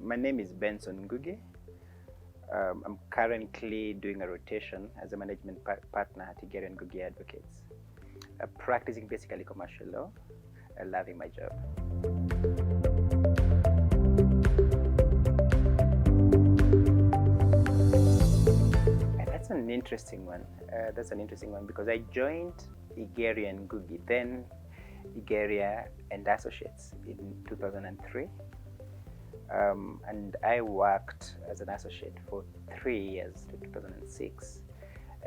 My name is Benson Ngugi. I'm currently doing a rotation as a management partner at Igeria Ngugi Advocates, practicing basically commercial law, loving my job. That's an interesting one. Because I joined Igeria Ngugi, then Igeria and Associates in 2003. And I worked as an associate for 3 years to 2006.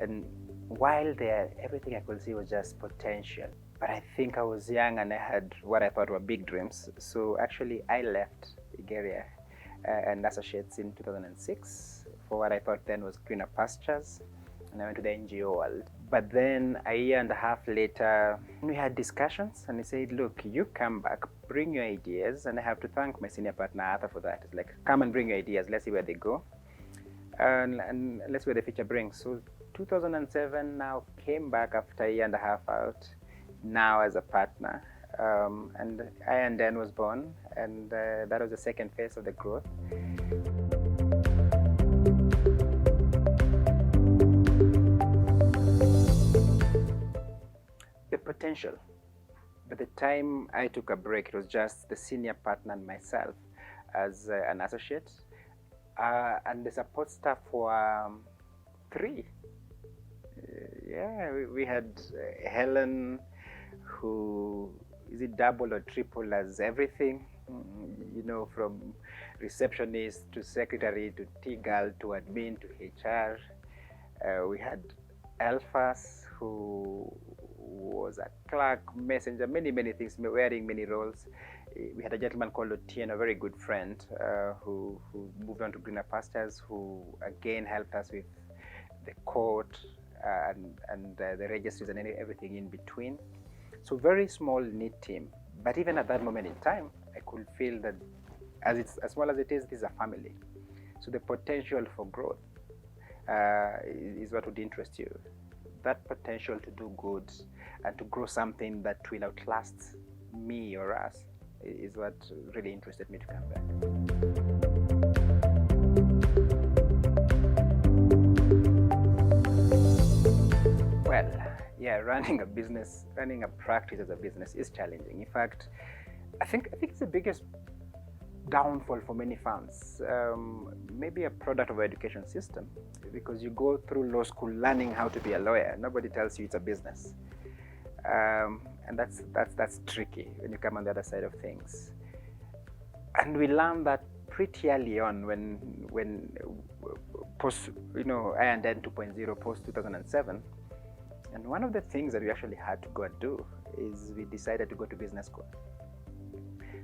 And while there, everything I could see was just potential. But I think I was young and I had what I thought were big dreams. So actually, I left Igeria and Associates in 2006 for what I thought then was greener pastures. And I went to the NGO world. But then a year and a half later, we had discussions and he said, look, you come back, bring your ideas. And I have to thank my senior partner, Arthur, for that. It's like, come and bring your ideas. Let's see where they go. And let's see where the future brings. So 2007 now came back after a year and a half out, now as a partner. And I and Dan was born. And that was the second phase of the growth. Potential. By the time I took a break, it was just the senior partner and myself as an associate, and the support staff were 3. We had Helen, who is it double or triple as everything, you know, from receptionist to secretary to T-girl to admin to HR. We had Alphas, who was a clerk, messenger, many things, wearing many roles. We had a gentleman called Otieno, a very good friend, who moved on to greener pastures, who again helped us with the court and the registries and everything in between. So very small, neat team. But even at that moment in time, I could feel that as small as it is, this is a family. So the potential for growth is what would interest you. That potential to do good and to grow something that will outlast me or us is what really interested me to come back. Well, yeah, running a practice as a business is challenging. In fact, I think it's the biggest downfall for many firms, maybe a product of our education system, because you go through law school learning how to be a lawyer. Nobody tells you it's a business, and that's tricky when you come on the other side of things. And we learned that pretty early on when post, I&N 2.0 post 2007. And one of the things that we actually had to go and do is we decided to go to business school.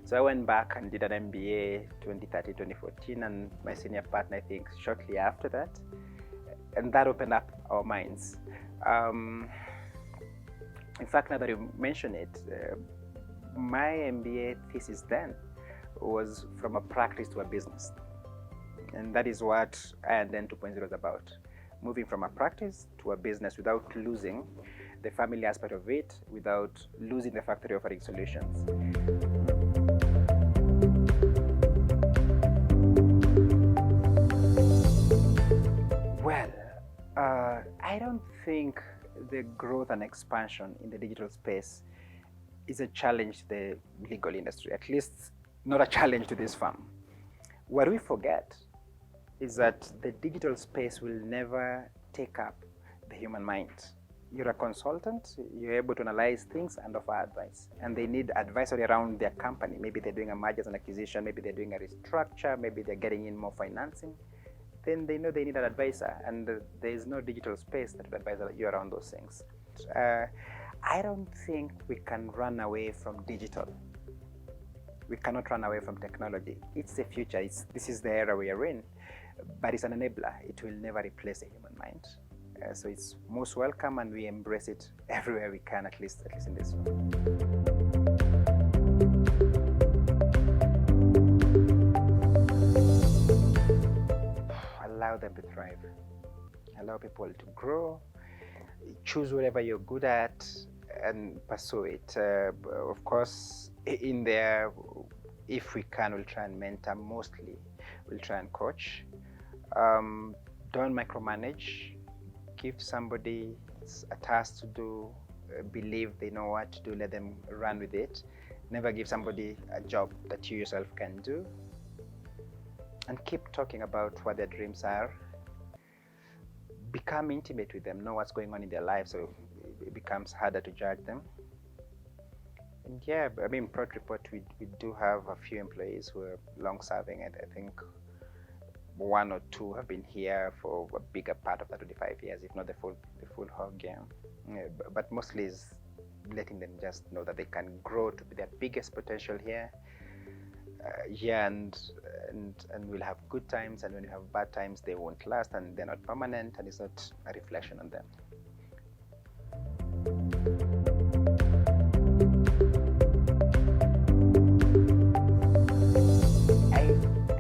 So I went back and did an MBA 2013, 2014, and my senior partner, I think, shortly after that. And that opened up our minds. In fact, now that you mention it, my MBA thesis then was from a practice to a business. And that is what I&N 2.0 is about. Moving from a practice to a business without losing the family aspect of it, without losing the factory offering solutions. I don't think the growth and expansion in the digital space is a challenge to the legal industry, at least not a challenge to this firm. What we forget is that the digital space will never take up the human mind. You're a consultant, you're able to analyze things and offer advice. And they need advisory around their company. Maybe they're doing a mergers and acquisition, maybe they're doing a restructure, maybe they're getting in more financing. Then they know they need an advisor, and there is no digital space that will advise you around those things. I don't think we can run away from digital. We cannot run away from technology. It's the future. This is the era we are in, but it's an enabler. It will never replace the human mind. So it's most welcome, and we embrace it everywhere we can, at least in this one. Allow them to thrive. Allow people to grow. Choose whatever you're good at and pursue it. Of course, in there, if we can, we'll try and mentor mostly we'll try and coach. Don't micromanage. Give somebody a task to do, believe they know what to do, let them run with it. Never give somebody a job that you yourself can do. And keep talking about what their dreams are. Become intimate with them, know what's going on in their life, so it becomes harder to judge them. And yeah, I mean, proud to report, we do have a few employees who are long-serving, and I think one or two have been here for a bigger part of the 25 years, if not the full hog. Yeah. But mostly is letting them just know that they can grow to their biggest potential here. And we'll have good times, and when you have bad times, they won't last, and they're not permanent, and it's not a reflection on them.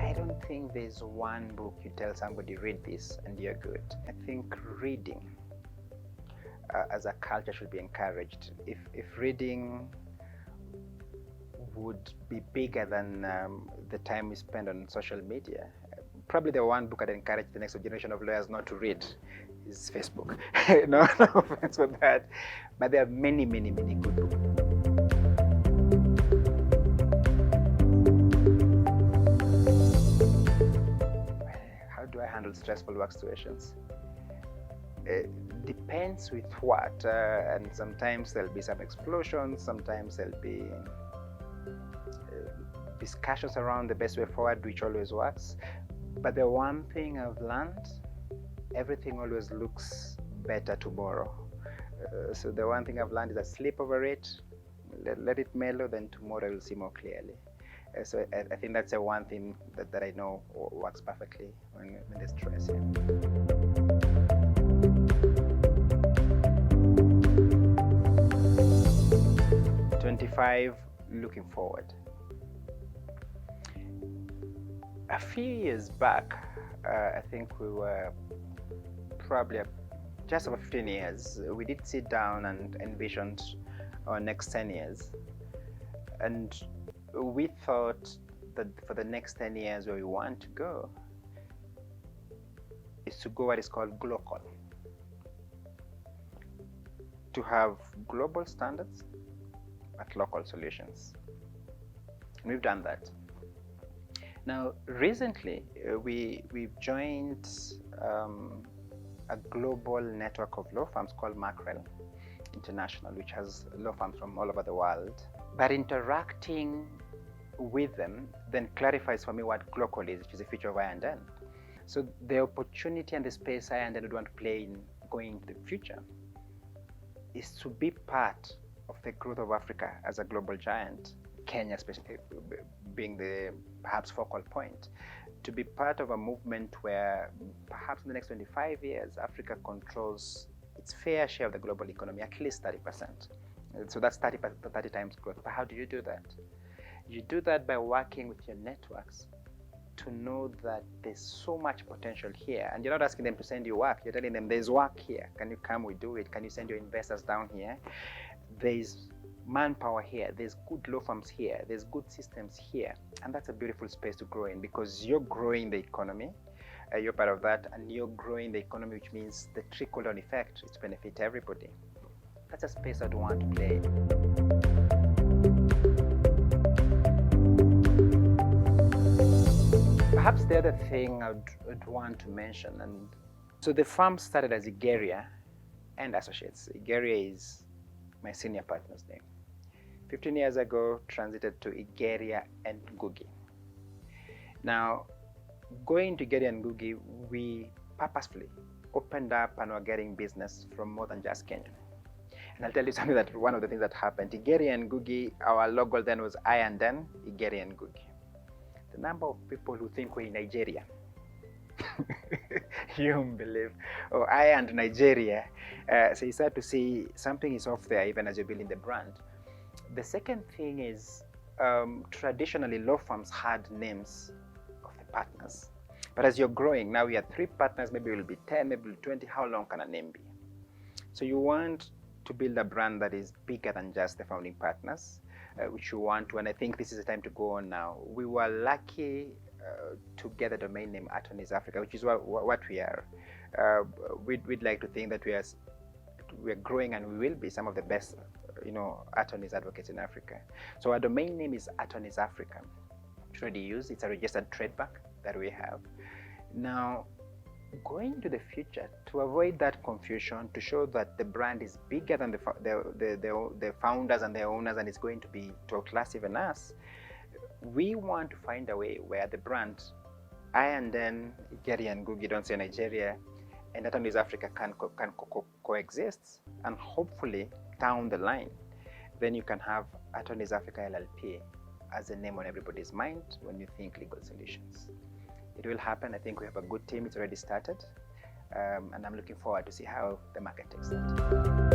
I don't think there's one book you tell somebody, read this and you're good. I think reading as a culture should be encouraged. If reading would be bigger than the time we spend on social media, probably the one book I'd encourage the next generation of lawyers not to read is Facebook. No offense for that, but there are many good books. How do I handle stressful work situations? Depends with what, and sometimes there'll be some explosions, sometimes there'll be discussions around the best way forward, which always works. But the one thing I've learned, everything always looks better tomorrow. So the one thing I've learned is that sleep over it, let it mellow, then tomorrow you'll see more clearly. So I think that's the one thing that I know works perfectly when there's stress. Yeah. 25, looking forward. A few years back, I think we were probably just over 15 years, we did sit down and envisioned our next 10 years. And we thought that for the next 10 years where we want to go is to go what is called global. To have global standards but local solutions. And we've done that. Now, recently, we've joined a global network of law firms called Mackerel International, which has law firms from all over the world. But interacting with them then clarifies for me what global is, which is a feature of I&N. So the opportunity and the space I&N would want to play in going into the future is to be part of the growth of Africa as a global giant, Kenya especially being the perhaps focal point, to be part of a movement where perhaps in the next 25 years, Africa controls its fair share of the global economy, at least 30%. So that's 30 times growth. But how do you do that? You do that by working with your networks to know that there's so much potential here. And you're not asking them to send you work. You're telling them there's work here. Can you come? We do it. Can you send your investors down here? There's manpower here. There's good law firms here. There's good systems here. And that's a beautiful space to grow in because you're growing the economy. You're part of that. And you're growing the economy, which means the trickle-down effect. It's benefit everybody. That's a space I'd want to play. Perhaps the other thing I'd want to mention, and so the firm started as Igeria and Associates. Igeria is my senior partner's name. 15 years ago, transited to Igeria Ngugi. Now, going to Igeria Ngugi, we purposefully opened up and were getting business from more than just Kenya. And I'll tell you something that one of the things that happened, Igeria Ngugi, our logo then was I&N, Igeria Ngugi. The number of people who think we're in Nigeria, you won't believe, or I and Nigeria. So you start to see something is off there even as you're building the brand. The second thing is traditionally law firms had names of the partners. But as you're growing, now we have 3 partners, maybe it will be 10, maybe 20, how long can a name be? So you want to build a brand that is bigger than just the founding partners, which you want to, and I think this is the time to go on now. We were lucky to get the domain name Attorneys Africa, which is what we are. We'd like to think that we're growing, and we will be some of the best, attorneys advocates in Africa. So our domain name is Attorneys Africa. It's already used. It's a registered trademark that we have. Now, going to the future, to avoid that confusion, to show that the brand is bigger than the founders and the owners, and it's going to outlast even us, we want to find a way where the brand, I and then Igeria Ngugi, don't say Nigeria, and Attorneys Africa can coexist, and hopefully down the line, then you can have Attorneys Africa LLP as a name on everybody's mind when you think legal solutions. It will happen. I think we have a good team. It's already started, and I'm looking forward to see how the market takes that.